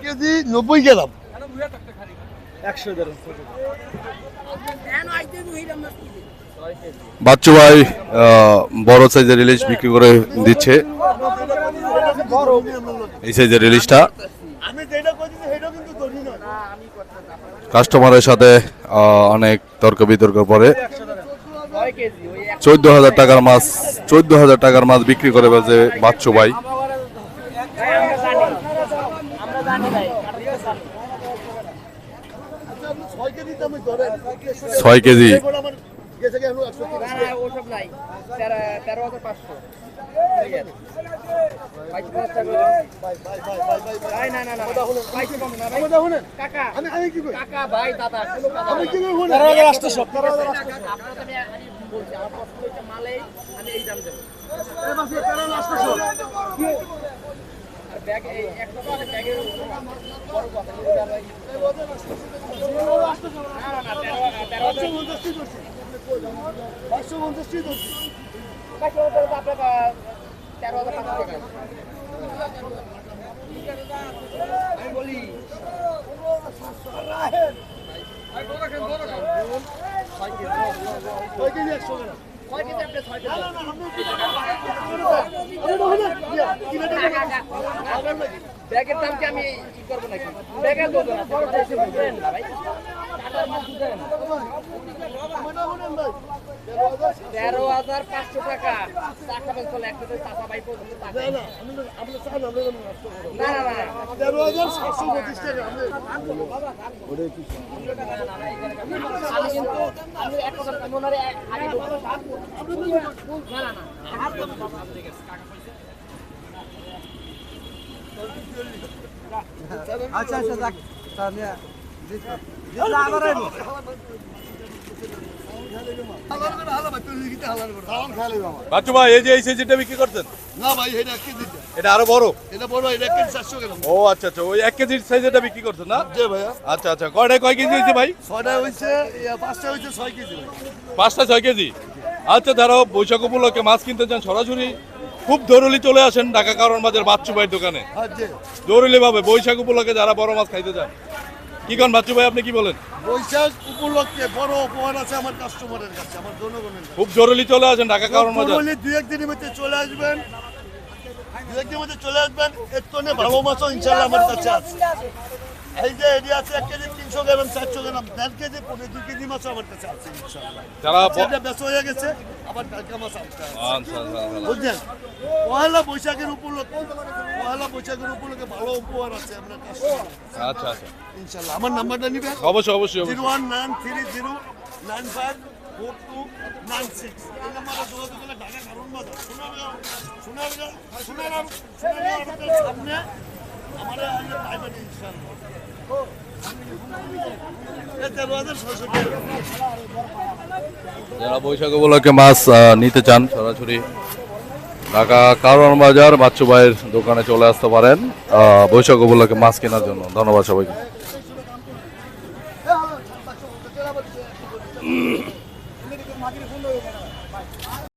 KG 90 গ্রাম 100 ধরুন। বাচ্চু ভাই বড় সাইজের ইলিশ বিক্রি করে দিচ্ছে। এই সাইজের ইলিশটা কাস্টমারের সাথে অনেক তর্ক বিতর্ক পরে 14,000 টাকার মাছ 14,000 টাকার মাছ বিক্রি করে ফেলছে বাচ্চু ভাই। 6 কেজি ব্যাগের দাম কি আমি কি করবো নাকি? ব্যাগের দেবো না ভাই। 13,500 টাকা। টাকা বেশ চলে একটা টাকা ভাই পর্যন্ত টাকা। না না না 13,725 টাকা। আমি কিন্তু আমি এক কথা মনে হয় আগে না না না আচ্ছা আচ্ছা যাক তাহলে বাচ্চু ভাই এই যে এই সাইজটা বিক্রি করছেন? না ভাই এটা 1 কেজি, এটা আরো বড়। এটা বড়, এটা 1 কেজি 400 গ্রাম। ও আচ্ছা আচ্ছা, ওই 1 কেজির সাইজটা বিক্রি করছেন না? জি ভাইয়া। আচ্ছা আচ্ছা, কয়টায় কয় কেজি হয়েছে ভাই? 6টা হইছে, 5টা হইছে 6 কেজি ভাই। 5টা 6 কেজি। আচ্ছা, ধরো বৈশাখ উপলক্ষে মাছ কিনতে চান সরাসরি খুব জরুরি চলে আসেন ঢাকা কারণ বাজার বাচ্চু ভাইয়ের দোকানে। হ্যাঁ জি। জরুরি ভাবে বৈশাখ উপলক্ষে যারা বড় মাছ খাইতে চান। কি কোন বাচ্চু ভাই, আপনি কি বলেন? বৈশাখ উপলক্ষে বড় উপহার আছে আমার কাস্টমারের কাছে, আমার জনগণের কাছে। খুব জরুরি চলে আসেন ঢাকা কারণ বাজার। বলি 2-1 দিনের মধ্যে চলে আসবেন, 2-1 দিনের মধ্যে চলে আসবেন। এর তোনে ভালো মাছও ইনশাআল্লাহ আমার কাছে আছে। এই যে এরিয়া আছে 1 কেজি 300 গ্রাম, 400 গ্রাম, 1.5 কেজি, 2 কেজি মাছও আমার কাছে আছে ইনশাআল্লাহ। যারা এটা বেচা হয়ে গেছে, আবার টাটকা মাছ আছে। আচ্ছা আচ্ছা, বুঝছেন? পয়লা বৈশাখের উপলক্ষে, পয়লা বৈশাখের উপলক্ষে ভালো উপহার আছে আপনার কাছে। আচ্ছা আচ্ছা, ইনশাআল্লাহ আমার নাম্বারটা নিবেন। অবশ্যই অবশ্যই অবশ্যই। 01930954296। এই নাম্বারে যোগাযোগ করলে ঢাকা কারণ বাজার সোনারগাঁও সামনে আমাদের পাইবেন ইনশাআল্লাহ। যারা বৈশাখ উপলক্ষে মাছ নিতে চান সরাসরি ঢাকা কারওয়ান বাজার বাচ্চু ভাইয়ের দোকানে চলে আসতে পারেন বৈশাখ উপলক্ষে মাছ কেনার জন্য। ধন্যবাদ সবাইকে।